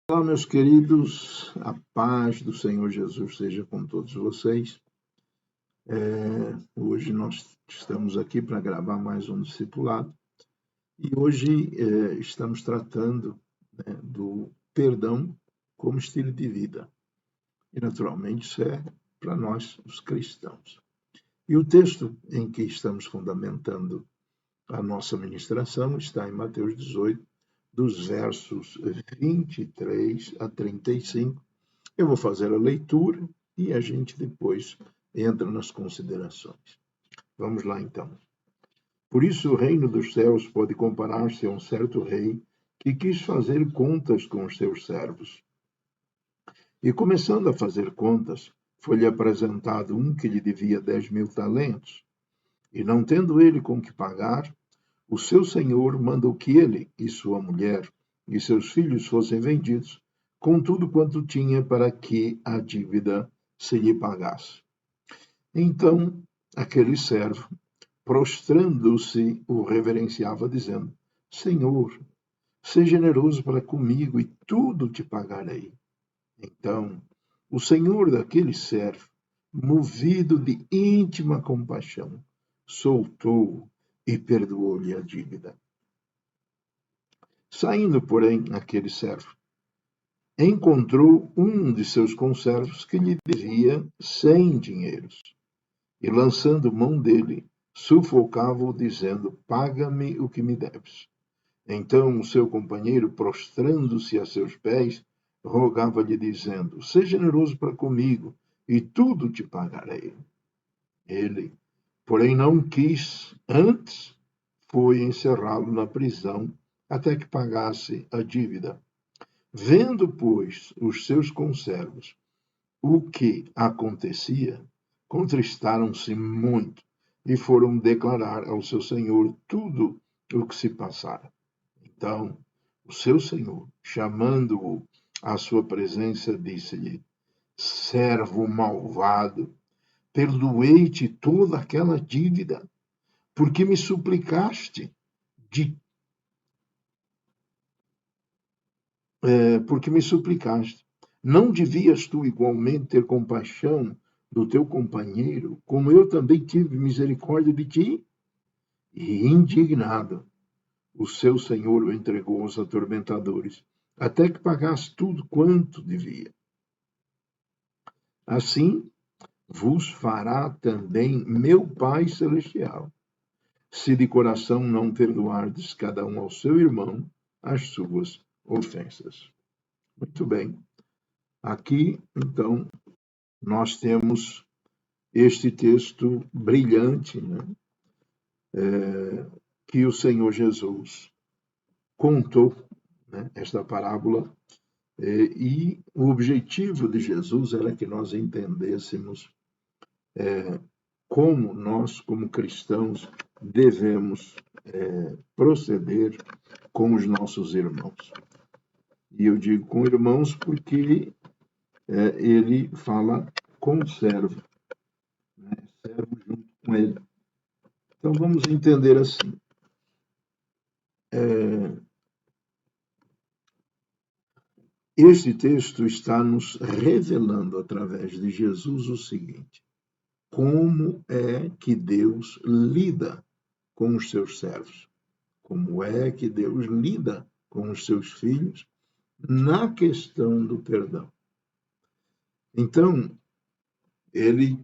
Olá, meus queridos, a paz do Senhor Jesus seja com todos vocês. Hoje nós estamos aqui para gravar mais um discipulado e hoje estamos tratando, do perdão como estilo de vida. E, naturalmente, isso é para nós, os cristãos. E o texto em que estamos fundamentando a nossa ministração está em Mateus 18, dos versos 23 a 35. Eu vou fazer a leitura e a gente depois entra nas considerações. Vamos lá, então. Por isso, o reino dos céus pode comparar-se a um certo rei que quis fazer contas com os seus servos. E, começando a fazer contas, foi-lhe apresentado um que lhe devia 10.000 talentos. E, não tendo ele com que pagar, o seu senhor mandou que ele e sua mulher e seus filhos fossem vendidos, com tudo quanto tinha, para que a dívida se lhe pagasse. Então, aquele servo, prostrando-se, o reverenciava, dizendo: Senhor, seja generoso para comigo e tudo te pagarei. Então, o senhor daquele servo, movido de íntima compaixão, soltou-o e perdoou-lhe a dívida. Saindo, porém, aquele servo, encontrou um de seus conservos que lhe devia 100 dinheiros. E, lançando mão dele, sufocava-o, dizendo: Paga-me o que me deves. Então o seu companheiro, prostrando-se a seus pés, rogava-lhe, dizendo: Seja generoso para comigo, e tudo te pagarei. Ele, porém, não quis, antes foi encerrá-lo na prisão, até que pagasse a dívida. Vendo, pois, os seus conservos o que acontecia, contristaram-se muito e foram declarar ao seu senhor tudo o que se passara. Então, o seu senhor, chamando-o à sua presença, disse-lhe: Servo malvado, perdoei-te toda aquela dívida, porque me suplicaste. Não devias tu igualmente ter compaixão do teu companheiro, como eu também tive misericórdia de ti? E, indignado, o seu senhor o entregou aos atormentadores, até que pagasse tudo quanto devia. Assim vos fará também meu Pai Celestial, se de coração não perdoardes cada um ao seu irmão as suas ofensas. Muito bem. Aqui, então, nós temos este texto brilhante, que o Senhor Jesus contou, esta parábola, e o objetivo de Jesus era que nós entendêssemos como nós, como cristãos, devemos proceder com os nossos irmãos. E eu digo com irmãos porque ele fala com o servo, servo junto com ele. Então vamos entender assim. Este texto está nos revelando através de Jesus o seguinte: como é que Deus lida com os seus servos? Como é que Deus lida com os seus filhos na questão do perdão? Então, ele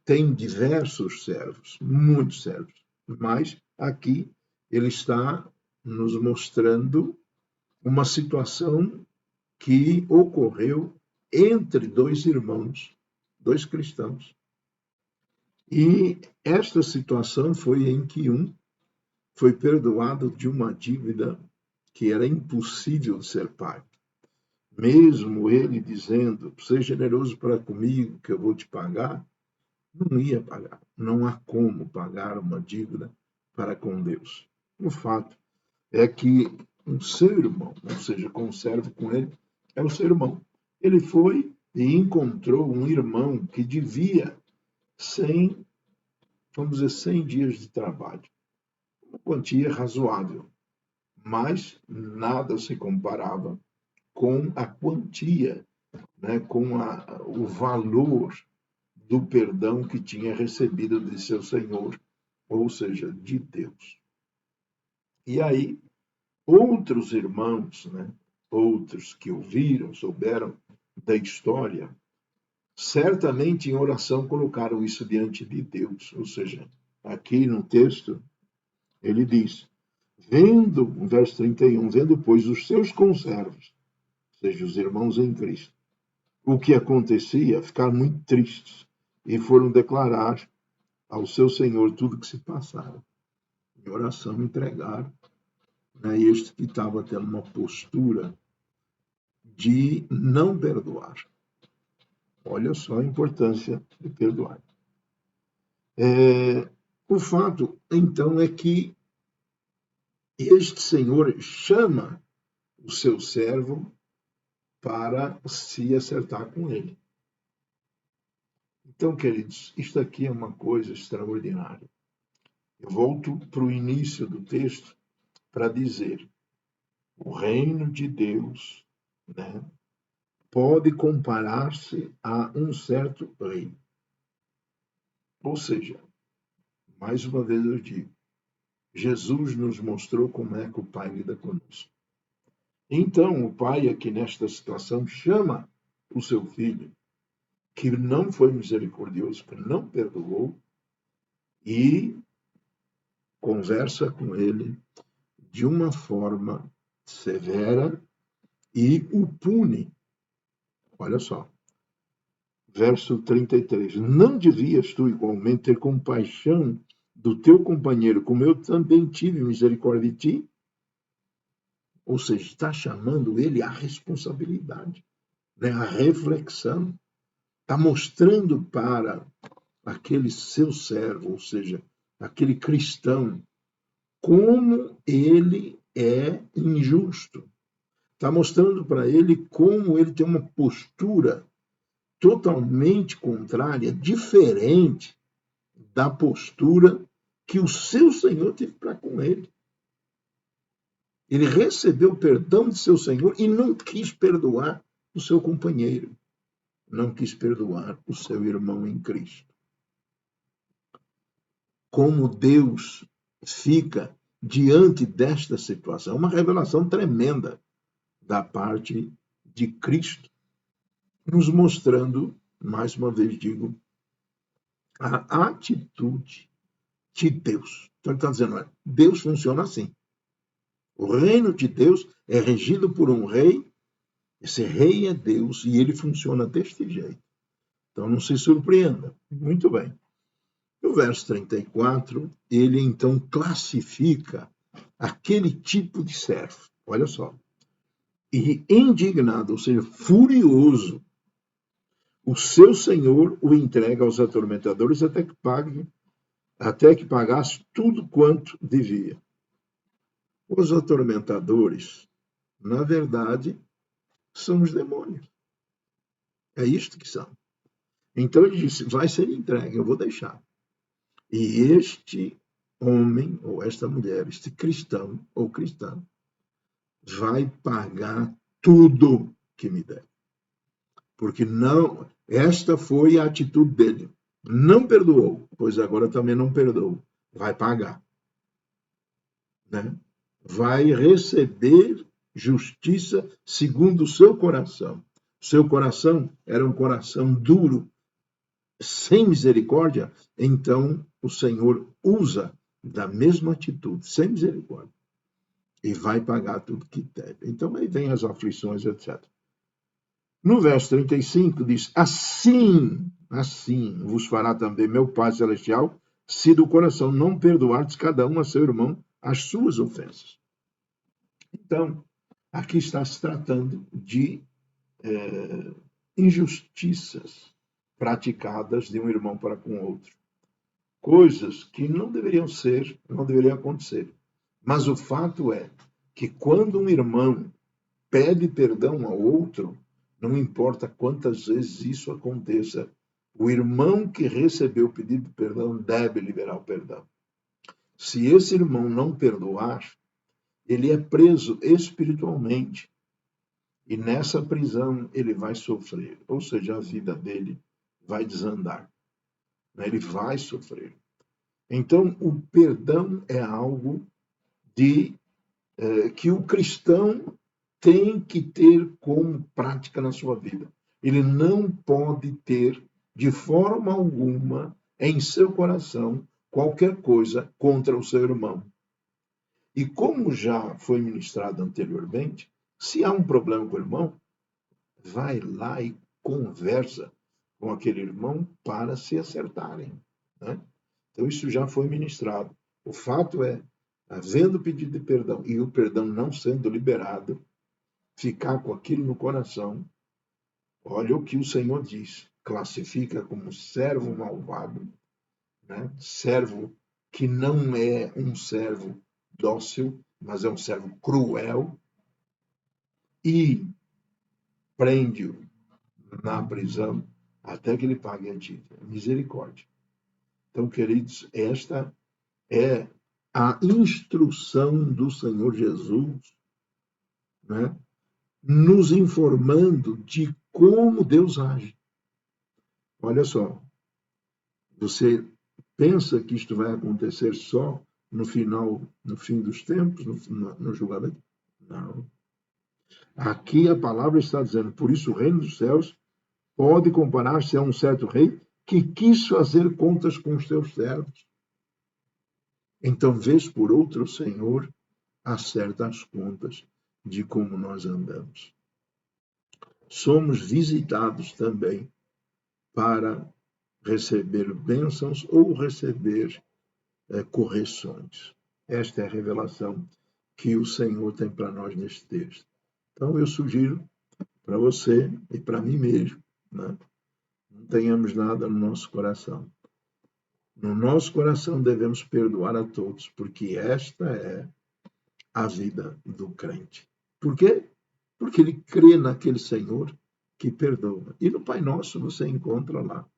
tem diversos servos, muitos servos, mas aqui ele está nos mostrando uma situação que ocorreu entre dois irmãos, dois cristãos. E esta situação foi em que um foi perdoado de uma dívida que era impossível de ser paga. Mesmo ele dizendo: seja generoso para comigo, que eu vou te pagar, não ia pagar. Não há como pagar uma dívida para com Deus. O fato é que o seu irmão, ou seja, conserva com ele, é o seu irmão. Ele foi e encontrou um irmão que devia 100, vamos dizer, 100 dias de trabalho. Uma quantia razoável, mas nada se comparava com a quantia, né, com o valor do perdão que tinha recebido de seu Senhor, ou seja, de Deus. E aí, outros irmãos, né, outros que ouviram, souberam da história, certamente em oração colocaram isso diante de Deus. Ou seja, aqui no texto, ele diz, vendo, verso 31, vendo, pois, os seus conservos, ou seja, os irmãos em Cristo, o que acontecia, ficaram muito tristes e foram declarar ao seu Senhor tudo o que se passara. Em oração, entregar, né, este que estava tendo uma postura de não perdoar. Olha só a importância de perdoar. O fato, então, é que este Senhor chama o seu servo para se acertar com ele. Então, queridos, isto aqui é uma coisa extraordinária. Eu volto para o início do texto para dizer, o reino de Deus, né, pode comparar-se a um certo rei. Ou seja, mais uma vez eu digo, Jesus nos mostrou como é que o Pai lida conosco. Então, o Pai aqui nesta situação chama o seu filho, que não foi misericordioso, que não perdoou, e conversa com ele de uma forma severa e o pune. Olha só, verso 33. Não devias tu igualmente ter compaixão do teu companheiro, como eu também tive misericórdia de ti? Ou seja, está chamando ele à responsabilidade, né? À reflexão. Está mostrando para aquele seu servo, ou seja, aquele cristão, como ele é injusto. Está mostrando para ele como ele tem uma postura totalmente contrária, diferente da postura que o seu Senhor teve para com ele. Ele recebeu o perdão de seu Senhor e não quis perdoar o seu companheiro, não quis perdoar o seu irmão em Cristo. Como Deus fica diante desta situação, uma revelação tremenda da parte de Cristo, nos mostrando, mais uma vez digo, a atitude de Deus. Então ele está dizendo, olha, Deus funciona assim. O reino de Deus é regido por um rei, esse rei é Deus e ele funciona deste jeito. Então não se surpreenda. Muito bem. No verso 34, ele então classifica aquele tipo de servo. Olha só. E indignado, ou seja, furioso, o seu senhor o entrega aos atormentadores até que pagasse tudo quanto devia. Os atormentadores, na verdade, são os demônios. É isto que são. Então ele disse, vai ser entregue, eu vou deixar. E este homem, ou esta mulher, este cristão ou cristã, vai pagar tudo que me der. Porque não, esta foi a atitude dele. Não perdoou, pois agora também não perdoou. Vai pagar. Né? Vai receber justiça segundo o seu coração. Seu coração era um coração duro, sem misericórdia, então o Senhor usa da mesma atitude, sem misericórdia, e vai pagar tudo que deve. Então aí vem as aflições, etc. No verso 35 diz, assim vos fará também meu Pai Celestial, se do coração não perdoardes cada um a seu irmão as suas ofensas. Então, aqui está se tratando de injustiças praticadas de um irmão para com outro. Coisas que não deveriam ser, não deveriam acontecer. Mas o fato é que quando um irmão pede perdão ao outro, não importa quantas vezes isso aconteça, o irmão que recebeu o pedido de perdão deve liberar o perdão. Se esse irmão não perdoar, ele é preso espiritualmente. E nessa prisão ele vai sofrer, ou seja, a vida dele vai desandar, né? Ele vai sofrer. Então, o perdão é algo que o cristão tem que ter como prática na sua vida. Ele não pode ter, de forma alguma, em seu coração, qualquer coisa contra o seu irmão. E como já foi ministrado anteriormente, se há um problema com o irmão, vai lá e conversa com aquele irmão para se acertarem, né? Então, isso já foi ministrado. O fato é, havendo pedido de perdão e o perdão não sendo liberado, ficar com aquilo no coração, olha o que o Senhor diz, classifica como servo malvado, né? Servo que não é um servo dócil, mas é um servo cruel, e prende-o na prisão até que ele pague a dívida. Misericórdia. Então, queridos, esta é a instrução do Senhor Jesus, né? Nos informando de como Deus age. Olha só, você pensa que isto vai acontecer só no final, no fim dos tempos, no julgamento? Não. Aqui a palavra está dizendo, por isso o reino dos céus pode comparar-se a um certo rei que quis fazer contas com os seus servos. Então, vez por outra, o Senhor acerta as contas de como nós andamos. Somos visitados também para receber bênçãos ou receber correções. Esta é a revelação que o Senhor tem para nós neste texto. Então, eu sugiro para você e para mim mesmo, né? Não tenhamos nada no nosso coração. No nosso coração devemos perdoar a todos, porque esta é a vida do crente. Por quê? Porque ele crê naquele Senhor que perdoa. E no Pai Nosso você encontra lá,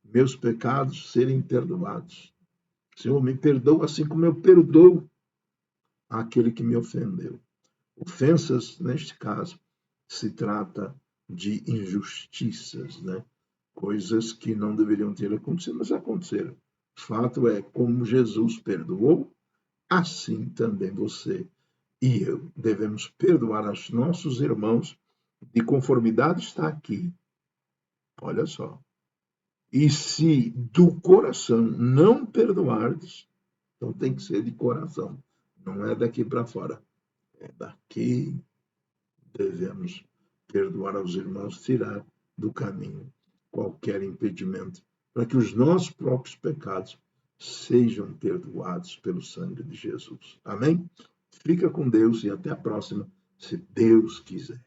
meus pecados serem perdoados. Senhor, me perdoa assim como eu perdoo aquele que me ofendeu. Ofensas, neste caso, se trata de injustiças, né? Coisas que não deveriam ter acontecido, mas aconteceram. O fato é, como Jesus perdoou, assim também você e eu devemos perdoar aos nossos irmãos de conformidade está aqui. Olha só. E se do coração não perdoardes, então tem que ser de coração. Não é daqui para fora. É daqui devemos perdoar aos irmãos, tirar do caminho qualquer impedimento, para que os nossos próprios pecados sejam perdoados pelo sangue de Jesus. Amém? Fica com Deus e até a próxima, se Deus quiser.